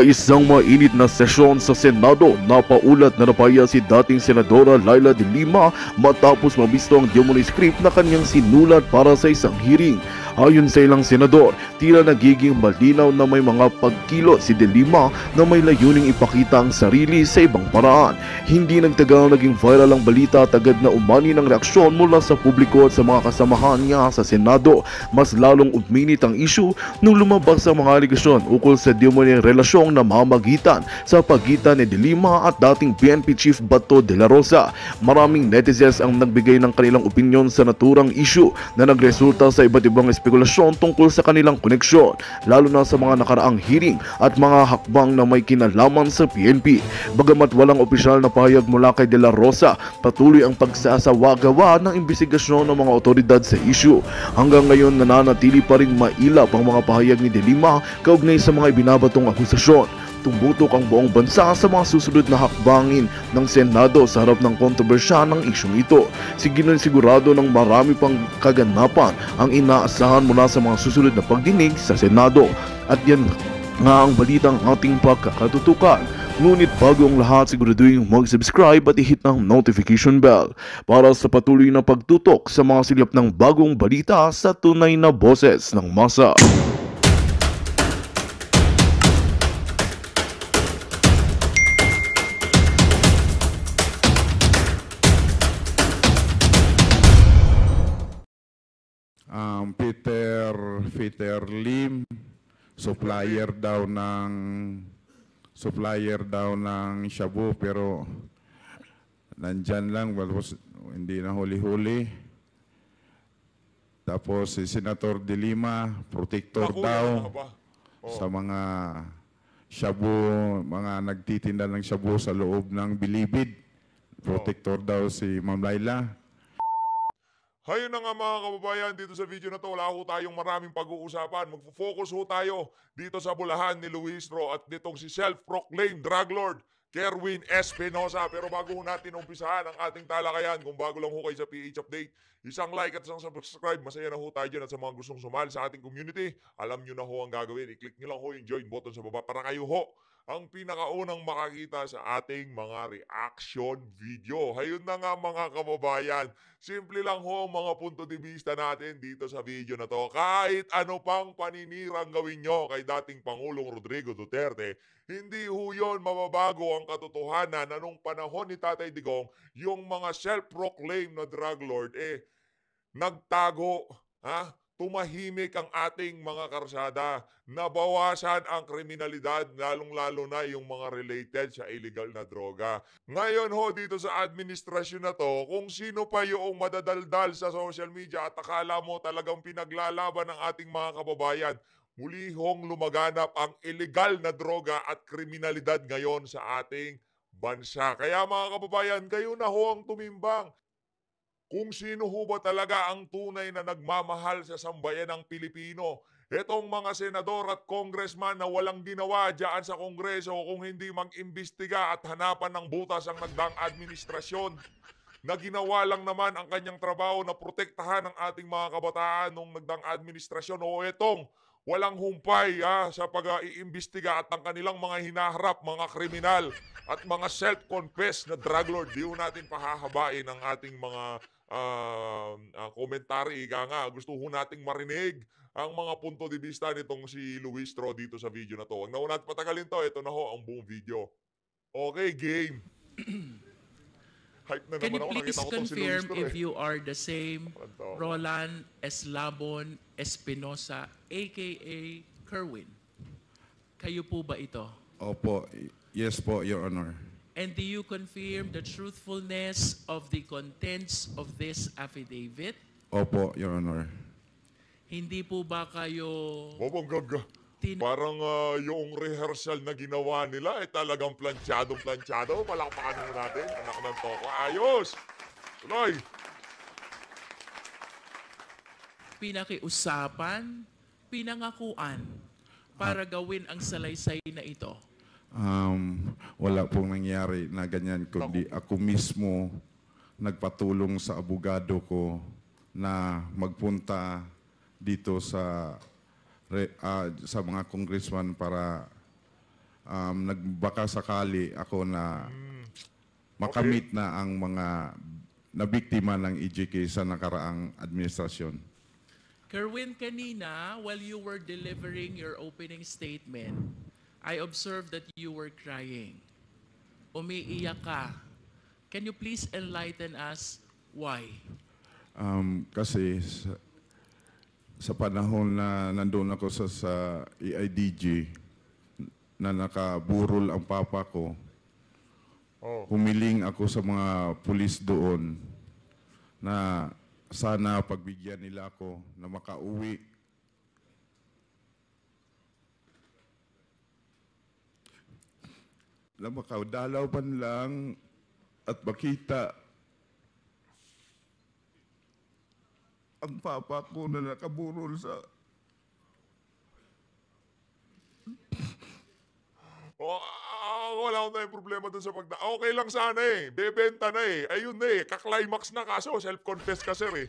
Isang mainit na sesyon sa Senado, napaulat na napaya si dating Senadora Laila de Lima matapos mabisto ang demony script na kanyang sinulat para sa isang hearing. Ayon sa ilang senador, tila nagiging malinaw na may mga pagkilo si de Lima na may layuning ipakita ang sarili sa ibang paraan. Hindi nagtagal naging viral ang balita at agad na umani ng reaksyon mula sa publiko at sa mga kasamahan niya sa Senado. Mas lalong uminit ang issue nung lumabas ang mga aligasyon ukol sa demonyeng relasyong namamagitan sa pagitan ni de Lima at dating PNP Chief Bato de la Rosa. Maraming netizens ang nagbigay ng kanilang opinyon sa naturang issue na nagresulta sa iba't ibang spekulasyon tungkol sa kanilang koneksyon, lalo na sa mga nakaraang hearing at mga hakbang na may kinalaman sa PNP. Bagamat walang opisyal na pahayag mula kay de la Rosa, patuloy ang pagsasawagawa ng imbestigasyon ng mga otoridad sa issue. Hanggang ngayon nananatili pa rin mailap ang mga pahayag ni de Lima kaugnay sa mga ibinabatong akusasyon. Tumutok ang buong bansa sa mga susunod na hakbangin ng Senado sa harap ng kontrobersya ng isyong ito. Sigurado ng marami pang kaganapan ang inaasahan mula sa mga susunod na pagdinig sa Senado. At yan nga ang balitang ating pagkakatutukan. Ngunit bago ang lahat, siguraduhin mag-subscribe at i-hit ng notification bell para sa patuloy na pagtutok sa mga silip ng bagong balita sa tunay na boses ng masa. Peter Lim, supplier daw ng shabu, pero nandyan lang, hindi na huli-huli. Tapos si Senator de Lima, protector daw sa mga shabu, mga nagtitinda ng shabu sa loob ng Bilibid. Protector daw si Ma'am Laila. Hayun na nga mga kababayan, dito sa video na to wala ho tayong maraming pag-uusapan. Magfo-focus ho tayo dito sa bulahan ni Luistro at ditong si self-proclaimed drug lord Kerwin Espinosa. Pero bago ho natin umpisahan ang ating talakayan, kung bago lang ho kayo sa PH Update, isang like at isang subscribe, masaya na ho tayo dyan. At sa mga gustong sumali sa ating community, alam nyo na ho ang gagawin. I-click nyo lang ho yung join button sa baba para kayo ho ang pinakaunang makakita sa ating mga reaction video. Hayun na nga mga kababayan, simple lang ho ang mga punto de vista natin dito sa video na to. Kahit ano pang paninirang gawin nyo kay dating Pangulong Rodrigo Duterte, hindi ho yun mababago ang katotohanan na nung panahon ni Tatay Digong, yung mga self-proclaimed na drug lord, nagtago, tumahimik ang ating mga karsada, nabawasan ang kriminalidad, lalong-lalo na yung mga related sa illegal na droga. Ngayon ho, dito sa administrasyon na to, kung sino pa yung madadaldal sa social media at akala mo talagang pinaglalaban ng ating mga kababayan, muli hong lumaganap ang illegal na droga at kriminalidad ngayon sa ating bansa. Kaya mga kababayan, kayo na ho ang tumimbang. Kung sino ho ba talaga ang tunay na nagmamahal sa sambayan ng Pilipino. Itong mga senador at congressman na walang ginawa dyan sa kongreso kung hindi mag-imbestiga at hanapan ng butas ang nagdaang administrasyon, na ginawa lang naman ang kanyang trabaho na protektahan ang ating mga kabataan nung nagdaang administrasyon, o itong walang humpay sa pag-iimbestiga at ang kanilang mga hinaharap, mga kriminal at mga self-confessed na drug lord. Di ho natin pahahabain ang ating mga komentary. Ika nga, gusto ho nating marinig ang mga punto de vista nitong si Luistro dito sa video na to. Huwag na ho natin patagalin to. Ito na ho ang buong video. Okay, game. Hype na Can naman you ako. please Nakita ko tong si confirm Luistro if you are the same Roland Eslabon Espinosa, aka Kerwin? Kayo po ba ito? Opo, yes po, Your Honor. And do you confirm the truthfulness of the contents of this affidavit? Opo, Your Honor. Hindi po ba kayo... Parang yung rehearsal na ginawa nila talagang planchado. Palakpakan mo natin. Anak ng toko. Ayos! Tuloy! Pinakiusapan, pinangakuan para gawin ang salaysay na ito? Wala pong nangyari na ganyan, kundi ako mismo nagpatulong sa abogado ko na magpunta dito sa mga congressman para nagbaka sakali ako na makamit na ang mga nabiktima ng EJK sa nakaraang administrasyon. Kerwin, kanina, while you were delivering your opening statement, I observed that you were crying. Umiiyak ka. Can you please enlighten us why? Kasi sa panahon na nandun ako sa EIDG, na nakaburol ang papa ko, humiling ako sa mga pulis doon na sana pagbigyan nila ako na makauwi. Na makaudalaw man lang at makita ang papa ko na nakaburol sa... Wala akong tayong problema dun sa okay lang sana eh. Bebenta na eh. Ayun na eh. Kaklimax na kaso. Self-confess ka, sir eh.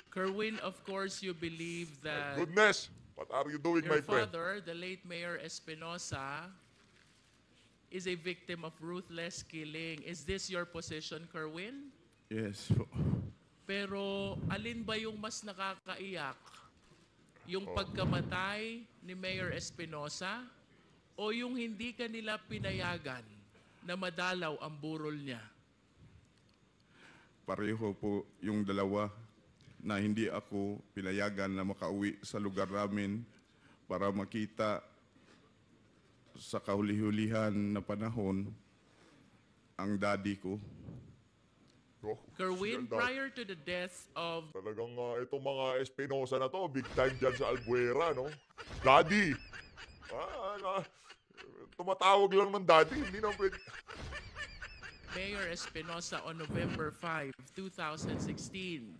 Kerwin, of course, you believe that Goodness. What are you doing, your my friend? father, the late Mayor Espinosa, is a victim of ruthless killing. Is this your position, Kerwin? Yes. Pero alin ba yung mas nakakaiyak? Yung pagkamatay ni Mayor Espinosa o yung hindi kanila pinayagan na madalaw ang burol niya? Pareho po yung dalawa na hindi ako pinayagan na makauwi sa lugar namin para makita sa kahuli-hulihan na panahon ang daddy ko. Kerwin, prior to the death of Talagang itong mga Espinosa na to, big time dyan sa Albuera, no? Daddy! Tumatawag lang ng daddy, hindi na pwede. Mayor Espinosa on November 5, 2016,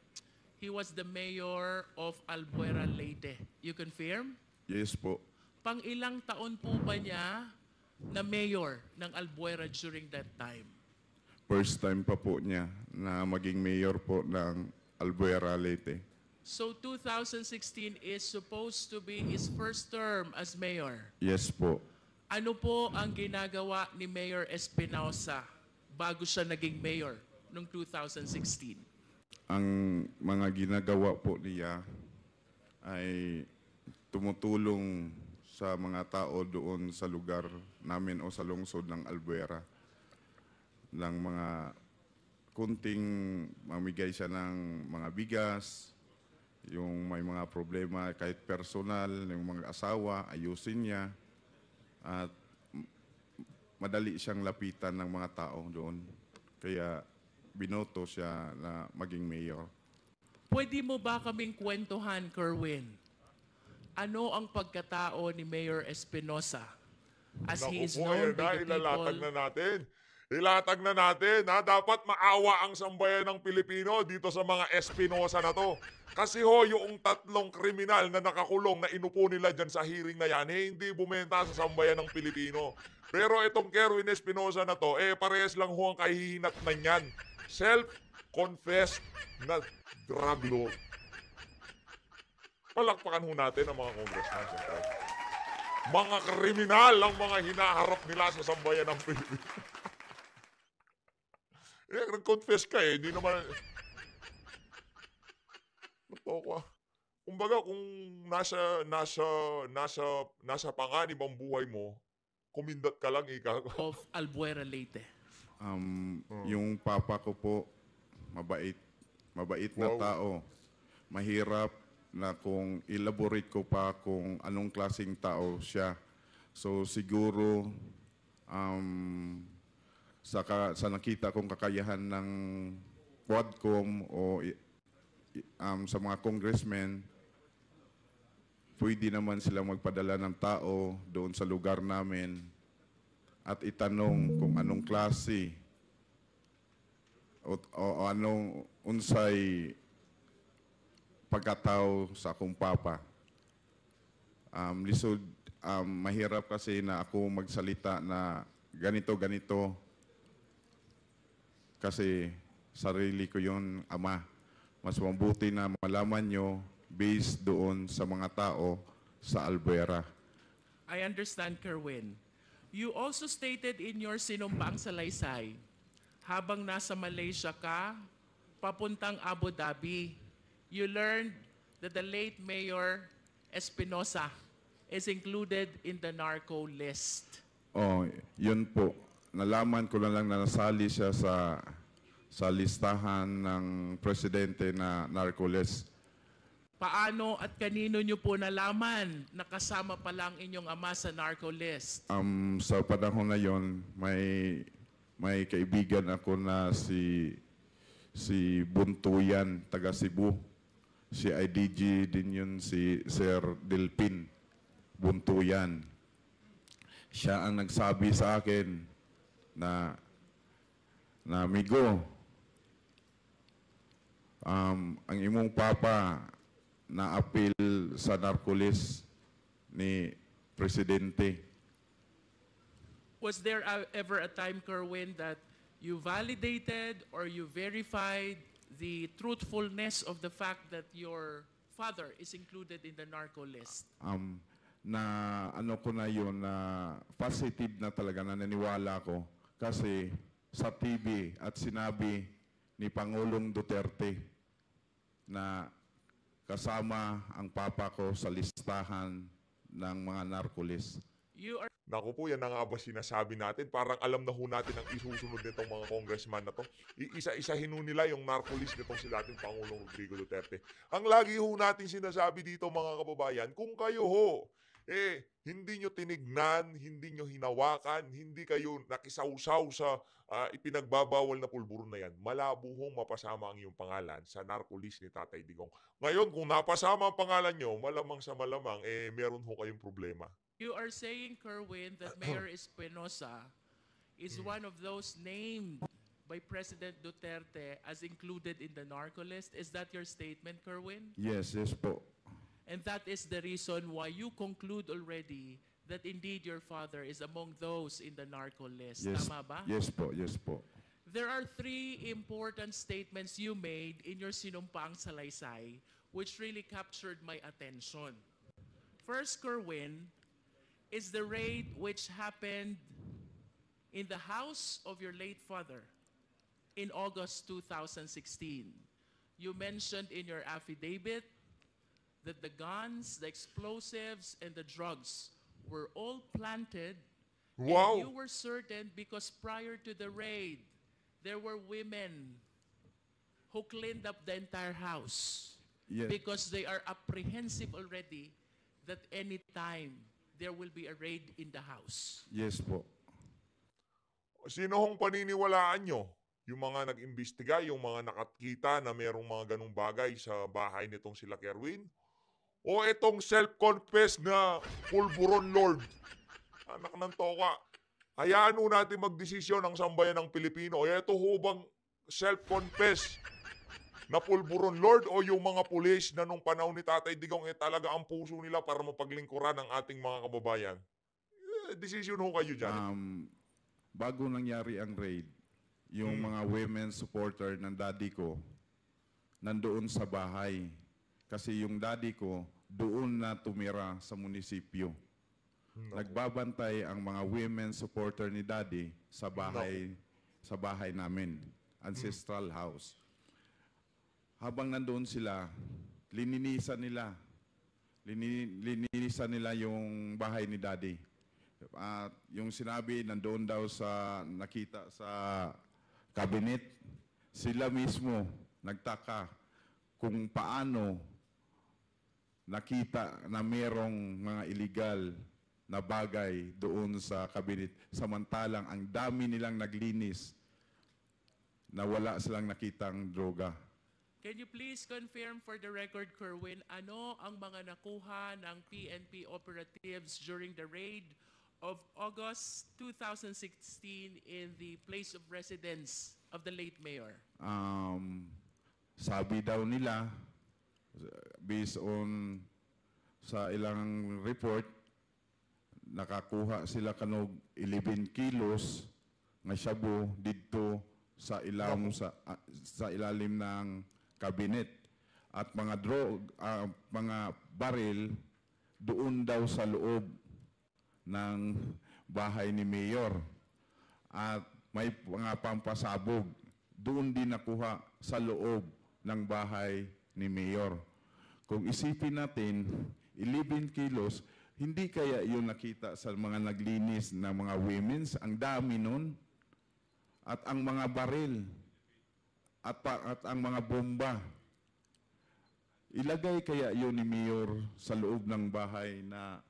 he was the mayor of Albuera, Leyte. You confirm? Yes po. Pang ilang taon po ba niya na mayor ng Albuera during that time? First time pa po niya na maging mayor po ng Albuera, Leyte. So 2016 is supposed to be his first term as mayor. Yes po. Ano po ang ginagawa ni Mayor Espinosa bago siya naging mayor noong 2016? Ang mga ginagawa po niya ay tumutulong sa mga tao doon sa lugar namin o sa lungsod ng Albuera. Ng mga kunting mamigay siya ng mga bigas, yung may mga problema kahit personal, yung mga asawa, ayusin niya. At madali siyang lapitan ng mga tao doon. Kaya binoto siya na maging mayor. Pwede mo ba kaming kwentuhan, Kerwin? Ano ang pagkatao ni Mayor Espinosa as he is known by the Ilalatag people? na natin. Ilatag na natin, ha? Dapat maawa ang sambayan ng Pilipino dito sa mga Espinosa na to. Kasi ho, yung tatlong kriminal na nakakulong na inupo nila dyan sa hearing na yan, hindi bumenta sa sambayan ng Pilipino. Pero itong Kerwin Espinosa na to, parehas lang ho ang kahihinat na yan. Self-confessed na drug lord. Palakpakan ho natin ang mga congressman. Siyempre. Mga kriminal ang mga hinaharap nila sa sambayan ng Pilipino. Nag-confess ka hindi naman... Natoko. Kumbaga, kung nasa panganib ang buhay mo, kumindat ka lang, Of Albuera, Leyte. Yung papa ko po, mabait. Mabait na Wow. tao. Mahirap na kung elaborate ko pa kung anong klaseng tao siya. So siguro, sa nakita kong kakayahan ng Quadcom o sa mga congressmen, pwede naman silang magpadala ng tao doon sa lugar namin at itanong kung anong klase o anong unsay pagkatao sa akong papa. Lisod, mahirap kasi na ako magsalita na ganito kasi sarili ko yon, ama. Mas mabuti na malaman nyo based doon sa mga tao sa Albuera. I understand, Kerwin. You also stated in your sinumpang salaysay, habang nasa Malaysia ka, papuntang Abu Dhabi, you learned that the late Mayor Espinosa is included in the narco list. Oh, yun po. Nalaman ko na lang na nasali siya sa listahan ng presidente na narco list. Paano at kanino nyo po nalaman na kasama pa lang inyong ama sa narco list? Sa panahon na yon, may kaibigan ako na si Buntuyan, taga Cebu. Si IDG din yun, si Sir Delpin Buntuyan. Siya ang nagsabi sa akin na amigo, ang imong papa na appeal sa narcolis ni Presidente. Was there ever a time, Kerwin, that you validated or you verified the truthfulness of the fact that your father is included in the narco list? Na ano ko na yun, na positive na talaga, na naniwala ko. Kasi sa TV at sinabi ni Pangulong Duterte na kasama ang papa ko sa listahan ng mga narcolis. You are Naku po, yan na nga ba sinasabi natin? Parang alam na ho natin ang isusunod nitong mga congressman na to. Iisa-isahin ho nila yung narco-list nitong si dating Pangulong Rodrigo Duterte. Ang lagi ho natin sinasabi dito mga kababayan, kung kayo ho, hindi nyo tinignan, hindi nyo hinawakan, hindi kayo nakisawsaw sa ipinagbabawal na pulburon na yan, malabo hong mapasama ang iyong pangalan sa narco-list ni Tatay Digong. Ngayon, kung napasama ang pangalan nyo, malamang sa malamang, meron ho kayong problema. You are saying, Kerwin, that Mayor Espinosa is one of those named by President Duterte as included in the narco list. Is that your statement, Kerwin? Yes po. And that is the reason why you conclude already that indeed your father is among those in the narco list. Yes, Tama ba? yes po. There are three important statements you made in your sinumpaang salaysay which really captured my attention. First, Kerwin, is the raid which happened in the house of your late father in August 2016. You mentioned in your affidavit that the guns, the explosives, and the drugs were all planted. Wow! And you were certain because prior to the raid, there were women who cleaned up the entire house. Yes. Because they are apprehensive already that any time there will be a raid in the house. Yes po. Sino hong paniniwalaan nyo? Yung mga nag-imbestiga, yung mga nakakita na merong mga ganong bagay sa bahay nitong sila Kerwin? O itong self-confessed na pulburon lord? Anak ng toka. Hayaan ho natin magdesisyon ang sambayan ng Pilipino. O ito ho bang self-confessed na pulburon lord o yung mga pulis na nung panahon ni Tatay Digong talaga ang puso nila para mapaglingkuran ang ating mga kababayan? Decision ho kayo dyan. Bago nangyari ang raid, yung mga women supporter ng daddy ko nandoon sa bahay. Kasi yung daddy ko doon na tumira sa munisipyo. Nagbabantay ang mga women supporter ni daddy sa bahay namin, ancestral house. Habang nandoon sila, lininisan nila yung bahay ni daddy. At yung sinabi, nandoon daw sa nakita sa cabinet, sila mismo nagtaka kung paano nakita na merong mga illegal na bagay doon sa cabinet. Samantalang ang dami nilang naglinis na wala silang nakitang droga. Can you please confirm for the record, Kerwin, ano ang mga nakuha ng PNP operatives during the raid of August 2016 in the place of residence of the late mayor? Sabi daw nila, based on sa ilang report, nakakuha sila kanog 11 kilos nga shabu dito sa ilalim ng cabinet at mga mga baril doon daw sa loob ng bahay ni Mayor. At may mga pampasabog doon din nakuha sa loob ng bahay ni Mayor. Kung isipin natin, 11 kilos, hindi kaya yun nakita sa mga naglinis na mga women's? Ang dami nun. At ang mga baril at ang mga bomba. Ilagay kaya yun ni Mayor sa loob ng bahay na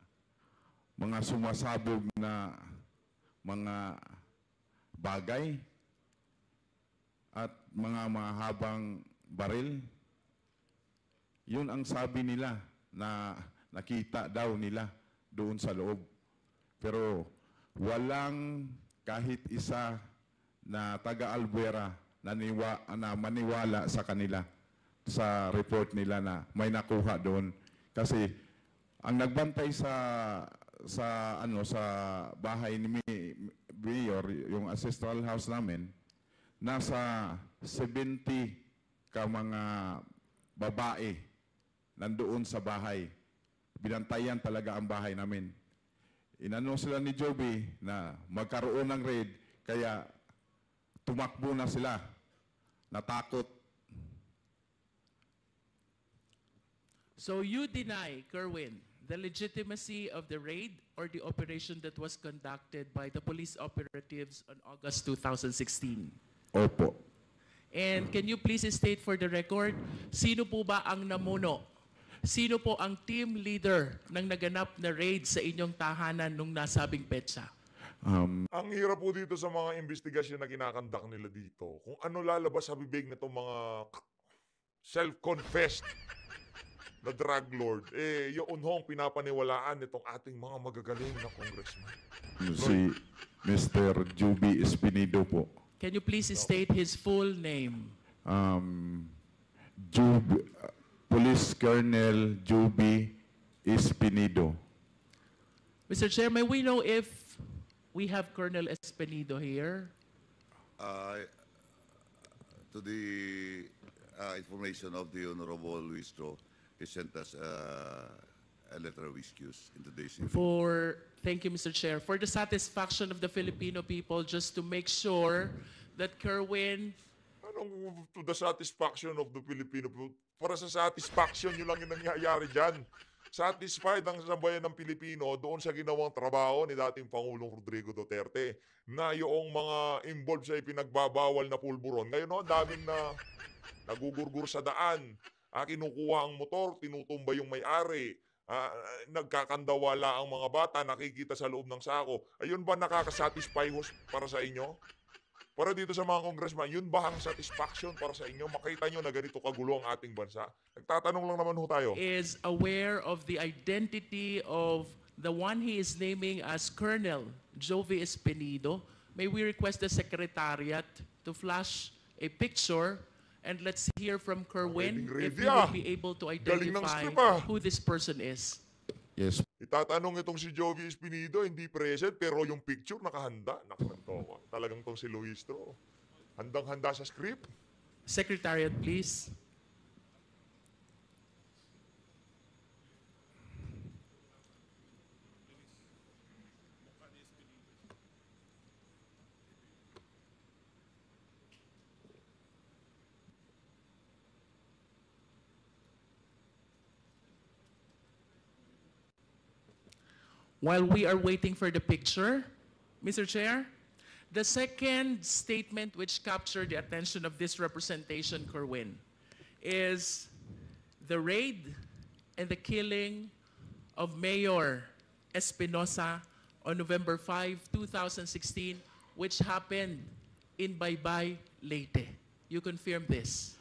mga sumasabog na mga bagay at mga mahabang baril? Yun ang sabi nila na nakita daw nila doon sa loob. Pero walang kahit isa na taga-Albuera na maniwala sa kanila sa report nila na may nakuha doon. Kasi ang nagbantay sa bahay ni Mayor, yung ancestral house namin, nasa 70 ka mga babae nandoon sa bahay. Binantayan talaga ang bahay namin. Inano sila ni Joby na magkaroon ng raid, kaya tumakbo na sila. Natakot. So you deny, Kerwin, the legitimacy of the raid or the operation that was conducted by the police operatives on August 2016? Opo. And can you please state for the record, sino po ba ang namuno? Sino po ang team leader ng naganap na raid sa inyong tahanan nung nasabing petsa? Ang hirap po dito sa mga investigasyon na kinakandak nila dito, kung ano lalabas sa bibig na itong mga self-confessed na drug lord, yun hong pinapaniwalaan nitong ating mga magagaling na congressman. Si Mr. Joby Espinido po. Can you please state his full name? Police Colonel Joby Espinido. Mr. Chair, may we know if we have Colonel Espinido here? To the information of the Honorable Luis Ro, he sent us a letter of excuse in today's evening. Thank you, Mr. Chair. For the satisfaction of the Filipino people, just to make sure that Kerwin... Anong to the satisfaction of the Filipino people? Para sa satisfaction, yun lang yung nangyayari dyan. Satisfied ang sambayan ng Pilipino doon sa ginawang trabaho ni dating Pangulong Rodrigo Duterte na yung mga involved sa ipinagbabawal na pulburon. Ngayon, ang daming na nagugurgur sa daan. Kinukuha ang motor, tinutumba yung may-ari. Nagkakandawala ang mga bata, nakikita sa loob ng sako. Ayun ba nakakasatisfy para sa inyo? Para dito sa mga congressman, yun ba ang satisfaction para sa inyo? Makita nyo na ganito kagulo ang ating bansa? Nagtatanong lang naman ho tayo. Is aware of the identity of the one he is naming as Colonel Joby Espinido. May we request the Secretariat to flash a picture and let's hear from Kerwin if he will be able to identify who this person is. Yes. Itatanong itong si Joby Espinido, hindi present, pero yung picture nakahanda. Nakakantawa. Talagang tong si Luis Ro. Handang-handa sa script. Secretariat, please. While we are waiting for the picture, Mr. Chair, the second statement which captured the attention of this representation, Kerwin, is the raid and the killing of Mayor Espinosa on November 5, 2016, which happened in Baybay, Leyte. You confirm this?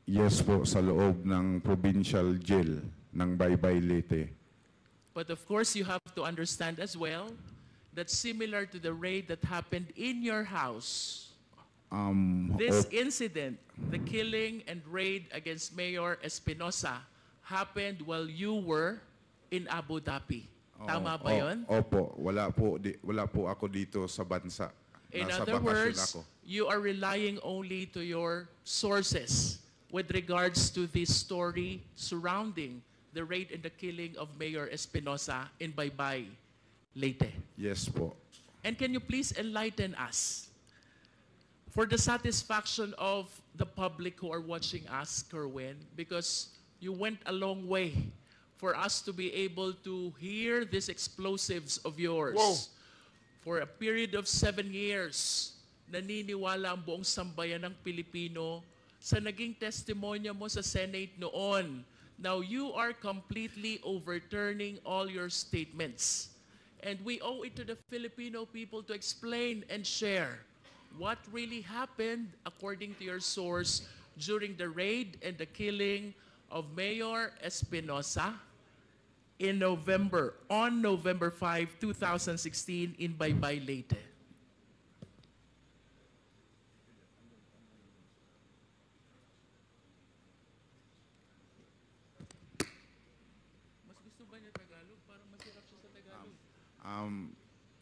Yes po, sa loob ng provincial jail ng Baybay, Leyte. But of course, you have to understand as well that similar to the raid that happened in your house, this incident, the killing and raid against Mayor Espinosa, happened while you were in Abu Dhabi. Tama ba yun? Opo, wala po ako dito sa bansa. In Nasa other bakasyon words, ako. you are relying only to your sources with regards to this story surrounding the raid and the killing of Mayor Espinosa in Baybay, Leyte. Yes po. And can you please enlighten us for the satisfaction of the public who are watching us, Kerwin, because you went a long way for us to be able to hear these explosives of yours. Wow. For a period of 7 years, naniniwala ang buong sambayan ng Pilipino sa naging testimonya mo sa Senate noon. Now, you are completely overturning all your statements. And we owe it to the Filipino people to explain and share what really happened according to your source during the raid and the killing of Mayor Espinosa on November 5, 2016 in Baybay, Leyte. Mas gusto ba niya Tagalog? Parang masirap siya sa Tagalog.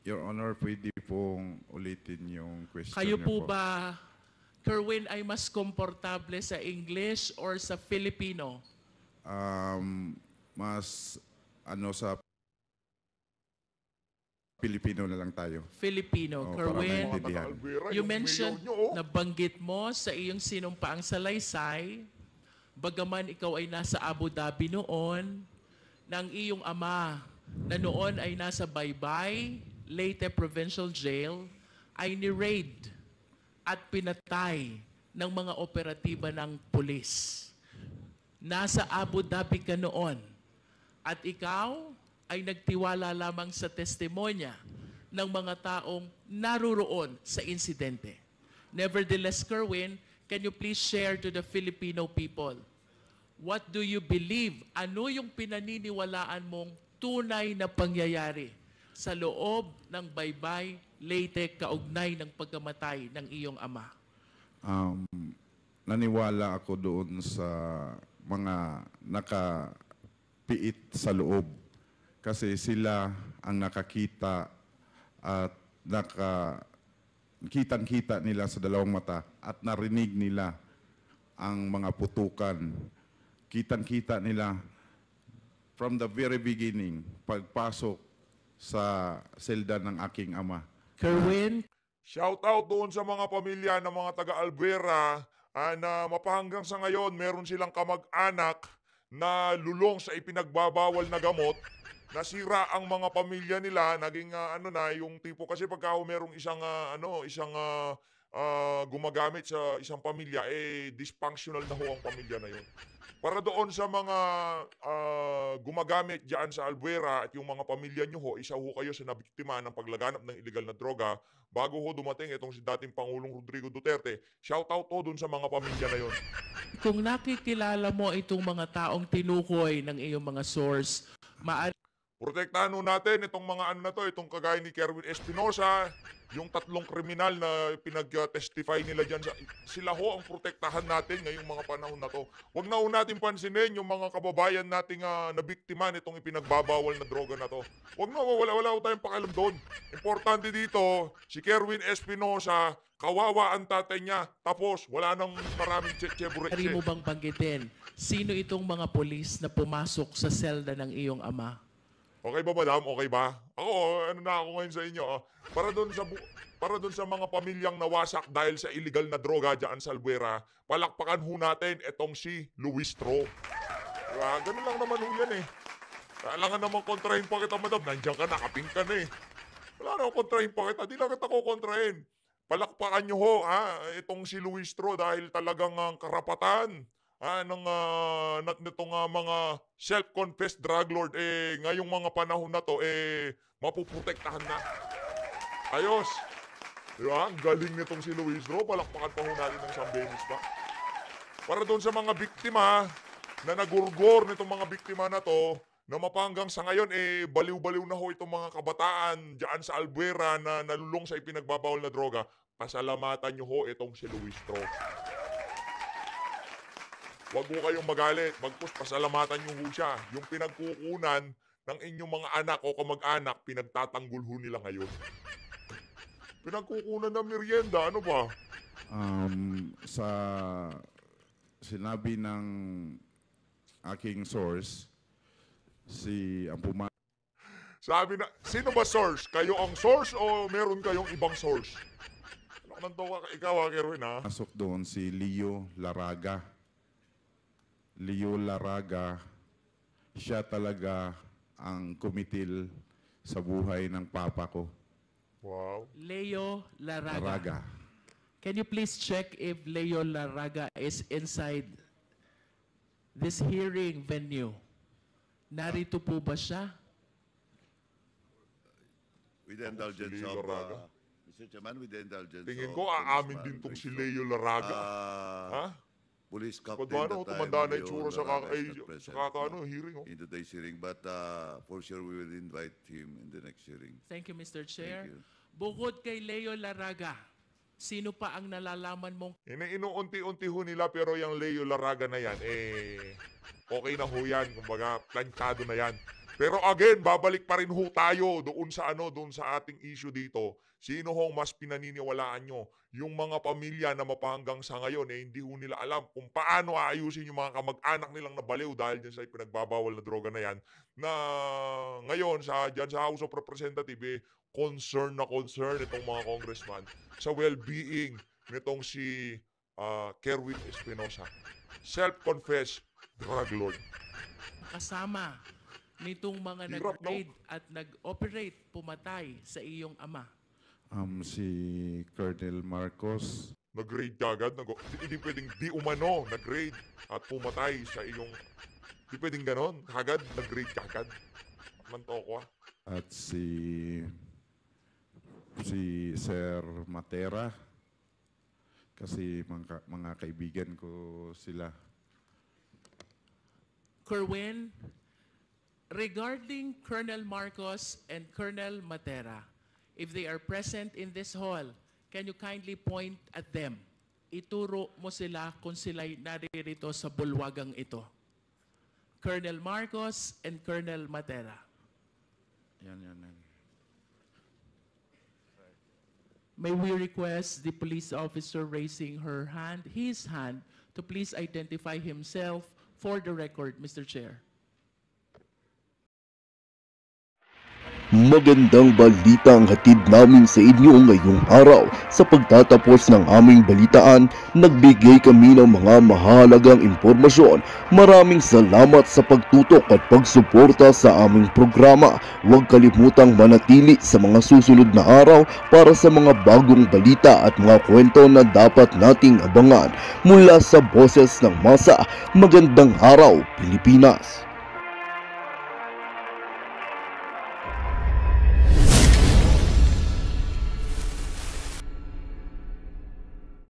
Your Honor, pwede pong ulitin yung question Kayo niyo po ba, Kerwin, ay mas komportable sa English or sa Filipino? Mas sa Pilipino na lang tayo. Filipino. Oh, para Kerwin, maintindihan. Alvera, you yung mentioned, mayor nyo, oh. nabanggit mo sa iyong sinumpaang salaysay, bagaman ikaw ay nasa Abu Dhabi noon, ng iyong ama na noon ay nasa Baybay, Leyte Provincial Jail, ay ni-raid at pinatay ng mga operatiba ng pulis. Nasa Abu Dhabi ka noon at ikaw ay nagtiwala lamang sa testimonya ng mga taong naruroon sa insidente. Nevertheless, Kerwin, can you please share to the Filipino people, what do you believe? Ano yung pinaniniwalaan mong tunay na pangyayari sa loob ng Baybay, Leyte, kaugnay ng pagkamatay ng iyong ama? Naniwala ako doon sa mga nakapiit sa loob. Kasi sila ang nakakita at kitang-kita nila sa dalawang mata at narinig nila ang mga putukan. Kitang-kita nila from the very beginning, pagpasok sa selda ng aking ama. Kerwin, Shout out doon sa mga pamilya ng mga taga-Alvera na mapahanggang sa ngayon meron silang kamag-anak na lulong sa ipinagbabawal na gamot. Nasira ang mga pamilya nila, naging yung tipo kasi pagka merong isang gumagamit sa isang pamilya, dysfunctional na ho ang pamilya na yun. Para doon sa mga gumagamit diyan sa Albuera at yung mga pamilya nyo ho, isa ho kayo sa nabiktima ng paglaganap ng illegal na droga bago ho dumating itong si dating Pangulong Rodrigo Duterte. Shout out ho doon sa mga pamilya na yun. kung nakikilala mo itong mga taong tinukoy ng iyong mga source, maaari Protektahan ho natin itong mga itong kagaya ni Kerwin Espinosa, yung 3 kriminal na pinag-testify nila dyan. Sila ho ang protektahan natin ngayong mga panahon na to. Huwag na ho natin pansinin yung mga kababayan nating nabiktima nitong ipinagbabawal na droga na to. Huwag na, wala ho tayong pakialam doon. Importante dito, si Kerwin Espinosa, kawawa ang tatay niya. Tapos, wala nang maraming chebureche. mo bang banggitin sino itong mga polis na pumasok sa selda ng iyong ama? Okay ba, madam? Okay ba? Ako, ako ngayon sa inyo. Para doon sa mga pamilyang nawasak dahil sa illegal na droga dyan sa Albuera, palakpakan ho natin itong si Luistro. Diba? Ganun lang naman ho yan eh. Kailangan naman kontrahin pa kita, madam. Nandiyan ka, nakaping ka na eh. Wala naman kontrahin pa kita. Di lang kita ko kontrahin. Palakpakan nyo ho, itong si Luistro dahil talagang karapatan nitong mga self-confessed drug lord ngayong mga panahon na to mapuprotektahan na. Ayos. Diba? Ang galing nitong si Luistro. Palakpakan pa ho natin ng isang beses pa. Para doon sa mga biktima na nagurgor nitong mga biktima na to, na mapanggang sa ngayon baliw-baliw na ho itong mga kabataan dyan sa Albuera na nalulong sa ipinagbabawal na droga, pasalamatan nyo ho itong si Luistro. Huwag mo kayong magalit. Pasalamatan nyo ho siya. Yung pinagkukunan ng inyong mga anak o kamag-anak, pinagtatanggol ho nila ngayon. Pinagkukunan ng merienda, ano ba? Sa sinabi ng aking source, ang Sabi na, sino ba source? Kayo ang source o meron kayong ibang source? Ano ka nang tawa? Ikaw, Kerwin, ha? Pasok doon si Leo Laraga. Leo Laraga, siya talaga ang kumitil sa buhay ng papa ko. Wow. Leo Laraga. Laraga. Can you please check if Leo Laraga is inside this hearing venue? Narito po ba siya? With the indulgence Leo of, Laraga. Mr. Chairman, with the indulgence Tingin of ko, aamin din Congressman tong si Rico, Leo Laraga. ha? Police Pag captain ano, that time, tumanda na Leo itsura sa Laraga is not present, kakaano, hearing, oh. in today's hearing, but for sure we will invite him in the next hearing. Thank you, Mr. Chair. you. Bukod kay Leo Laraga, sino pa ang nalalaman mong Inuunti-unti ho nila, pero yung Leo Laraga na yan, okay na ho yan. Kumbaga, planchado na yan. Pero again, babalik pa rin ho tayo doon sa ating issue dito. Sino hong mas pinaniniwalaan nyo? Yung mga pamilya na mapahanggang sa ngayon, hindi ho nila alam kung paano aayusin yung mga kamag-anak nilang nabaliw dahil dyan sa pinagbabawal na droga na yan. Na ngayon, dyan sa House of Representatives, concern itong mga congressman sa well-being nitong si Kerwin Espinosa. Self-confessed drug lord. kasama nitong mga Hirap, nag-raid at nag-operate pumatay sa iyong ama? Si Colonel Marcos. Nag-raid ka agad. Hindi pwedeng di umano nag-raid at pumatay sa iyong... Hindi pwedeng ganon. Agad, nag-raid ka agad. Mantoko, At si Sir Matera. Kasi mga kaibigan ko sila. Kerwin, regarding Colonel Marcos and Colonel Matera, if they are present in this hall, can you kindly point at them? Ituro mo sila kung sila'y naririto sa bulwagang ito. Colonel Marcos and Colonel Matera. Yan. May we request the police officer raising his hand, to please identify himself for the record, Mr. Chair. Magandang balita ang hatid namin sa inyo ngayong araw. Sa pagtatapos ng aming balitaan, nagbigay kami ng mga mahalagang impormasyon. Maraming salamat sa pagtutok at pagsuporta sa aming programa. Huwag kalimutang manatili sa mga susunod na araw para sa mga bagong balita at mga kwento na dapat nating abangan. Mula sa Boses ng Masa, magandang araw, Pilipinas!